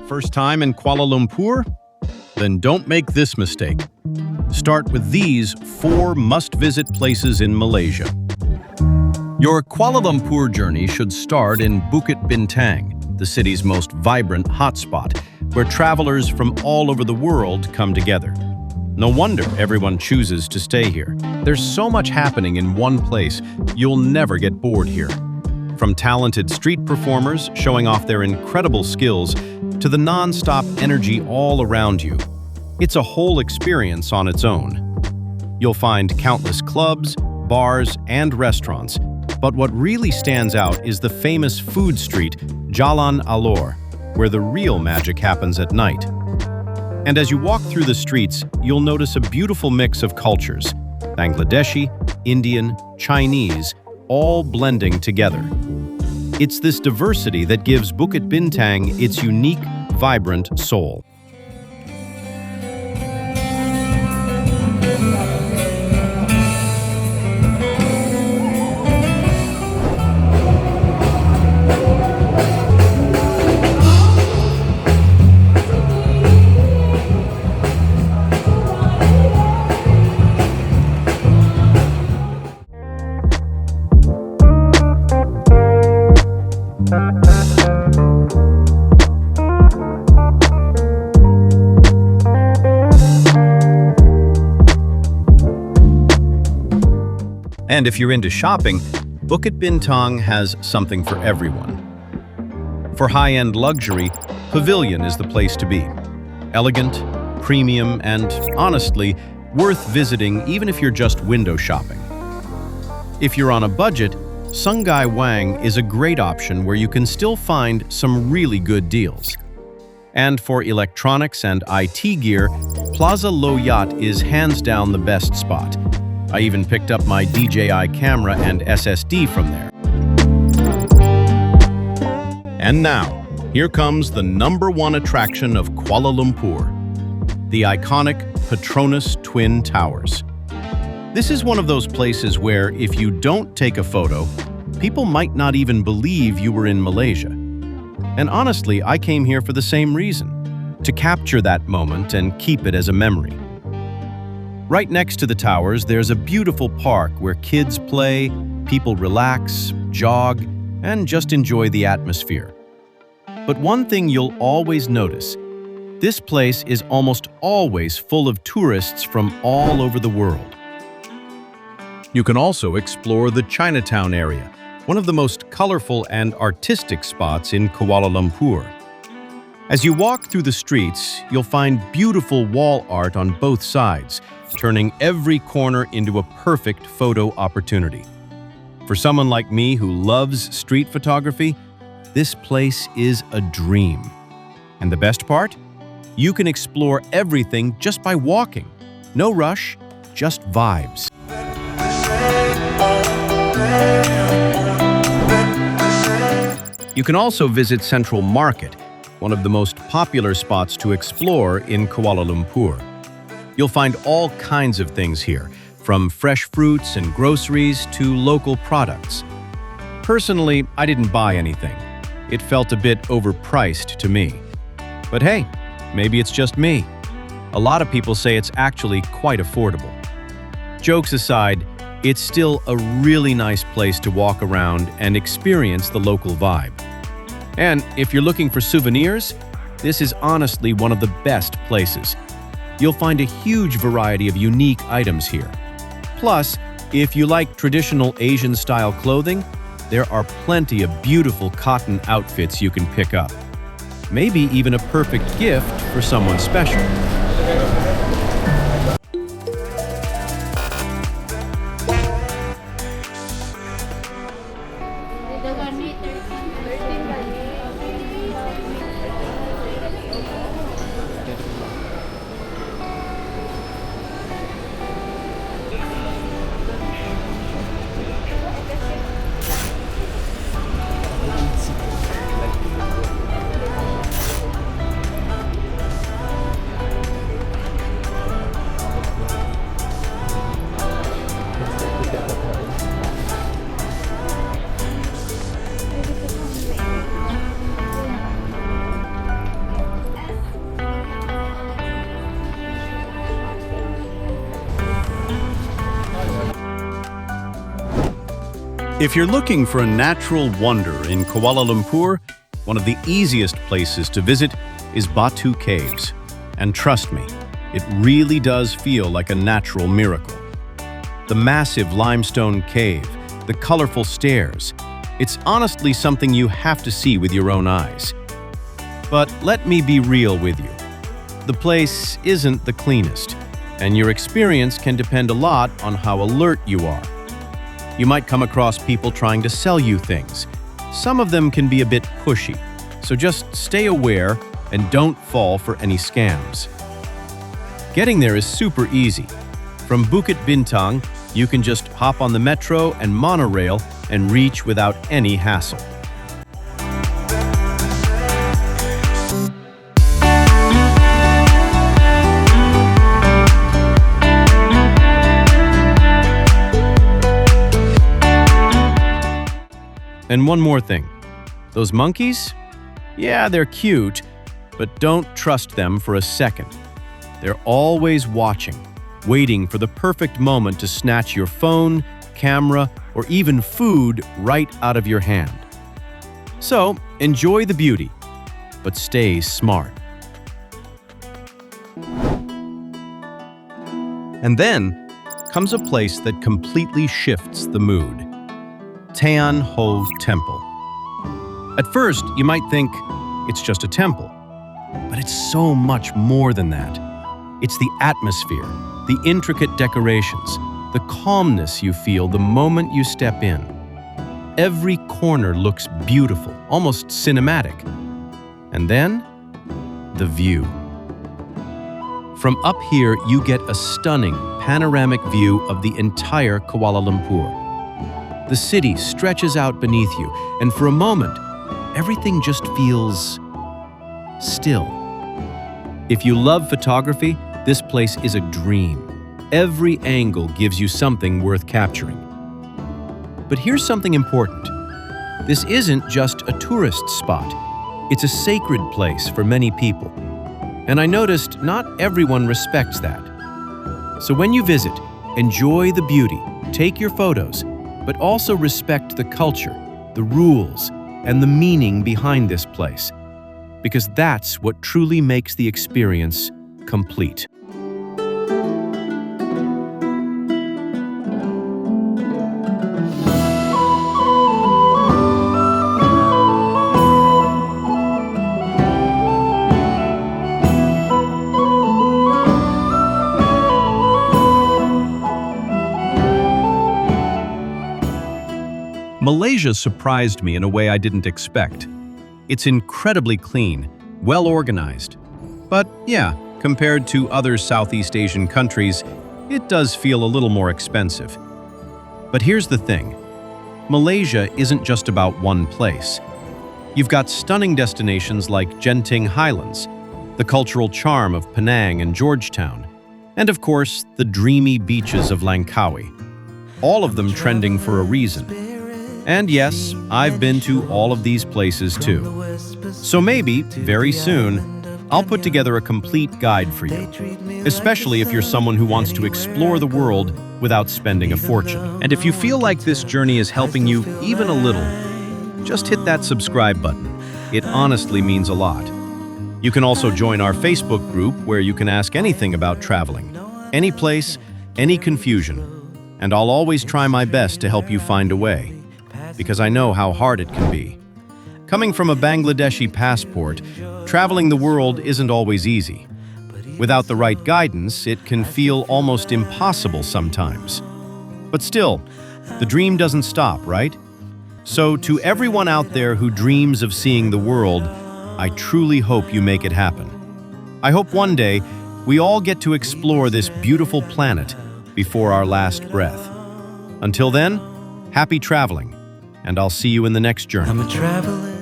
First time in Kuala Lumpur? Then don't make this mistake. Start with these 4 must-visit places in Malaysia. Your Kuala Lumpur journey should start in Bukit Bintang, the city's most vibrant hotspot, where travelers from all over the world come together. No wonder everyone chooses to stay here. There's so much happening in one place, you'll never get bored here. From talented street performers showing off their incredible skills to the non-stop energy all around you, it's a whole experience on its own. You'll find countless clubs, bars, and restaurants, but what really stands out is the famous food street, Jalan Alor, where the real magic happens at night. And as you walk through the streets, you'll notice a beautiful mix of cultures, Bangladeshi, Indian, Chinese, all blending together. It's this diversity that gives Bukit Bintang its unique, vibrant soul. And if you're into shopping, Bukit Bintang has something for everyone. For high-end luxury, Pavilion is the place to be. Elegant, premium, and honestly, worth visiting even if you're just window shopping. If you're on a budget, Sungai Wang is a great option where you can still find some really good deals. And for electronics and IT gear, Plaza Loyat is hands down the best spot. I even picked up my DJI camera and SSD from there. And now, here comes the #1 attraction of Kuala Lumpur, the iconic Petronas Twin Towers. This is one of those places where if you don't take a photo, people might not even believe you were in Malaysia. And honestly, I came here for the same reason, to capture that moment and keep it as a memory. Right next to the towers, there's a beautiful park where kids play, people relax, jog, and just enjoy the atmosphere. But one thing you'll always notice, this place is almost always full of tourists from all over the world. You can also explore the Chinatown area, one of the most colorful and artistic spots in Kuala Lumpur. As you walk through the streets, you'll find beautiful wall art on both sides, turning every corner into a perfect photo opportunity. For someone like me who loves street photography, this place is a dream. And the best part? You can explore everything just by walking. No rush, just vibes. You can also visit Central Market, one of the most popular spots to explore in Kuala Lumpur. You'll find all kinds of things here, from fresh fruits and groceries to local products. Personally, I didn't buy anything. It felt a bit overpriced to me. But hey, maybe it's just me. A lot of people say it's actually quite affordable. Jokes aside, it's still a really nice place to walk around and experience the local vibe. And if you're looking for souvenirs, this is honestly one of the best places. You'll find a huge variety of unique items here. Plus, if you like traditional Asian-style clothing, there are plenty of beautiful cotton outfits you can pick up. Maybe even a perfect gift for someone special. If you're looking for a natural wonder in Kuala Lumpur, one of the easiest places to visit is Batu Caves. And trust me, it really does feel like a natural miracle. The massive limestone cave, the colorful stairs, it's honestly something you have to see with your own eyes. But let me be real with you. The place isn't the cleanest, and your experience can depend a lot on how alert you are. You might come across people trying to sell you things. Some of them can be a bit pushy, so just stay aware and don't fall for any scams. Getting there is super easy. From Bukit Bintang, you can just hop on the metro and monorail and reach without any hassle. And one more thing. Those monkeys? Yeah, they're cute, but don't trust them for a second. They're always watching, waiting for the perfect moment to snatch your phone, camera, or even food right out of your hand. So, enjoy the beauty, but stay smart. And then comes a place that completely shifts the mood. Thean Hou Temple. At first, you might think it's just a temple, but it's so much more than that. It's the atmosphere, the intricate decorations, the calmness you feel the moment you step in. Every corner looks beautiful, almost cinematic. And then, the view. From up here, you get a stunning panoramic view of the entire Kuala Lumpur. The city stretches out beneath you, and for a moment, everything just feels still. If you love photography, this place is a dream. Every angle gives you something worth capturing. But here's something important. This isn't just a tourist spot. It's a sacred place for many people. And I noticed not everyone respects that. So when you visit, enjoy the beauty, take your photos, but also respect the culture, the rules, and the meaning behind this place, because that's what truly makes the experience complete. Malaysia surprised me in a way I didn't expect. It's incredibly clean, well organized. But yeah, compared to other Southeast Asian countries, it does feel a little more expensive. But here's the thing. Malaysia isn't just about one place. You've got stunning destinations like Genting Highlands, the cultural charm of Penang and Georgetown, and of course, the dreamy beaches of Langkawi. All of them trending for a reason. And yes, I've been to all of these places too. So maybe, very soon, I'll put together a complete guide for you, especially if you're someone who wants to explore the world without spending a fortune. And if you feel like this journey is helping you even a little, just hit that subscribe button. It honestly means a lot. You can also join our Facebook group where you can ask anything about traveling, any place, any confusion, and I'll always try my best to help you find a way, because I know how hard it can be. Coming from a Bangladeshi passport, traveling the world isn't always easy. Without the right guidance, it can feel almost impossible sometimes. But still, the dream doesn't stop, right? So to everyone out there who dreams of seeing the world, I truly hope you make it happen. I hope one day we all get to explore this beautiful planet before our last breath. Until then, happy traveling, and I'll see you in the next journey. I'm a traveler.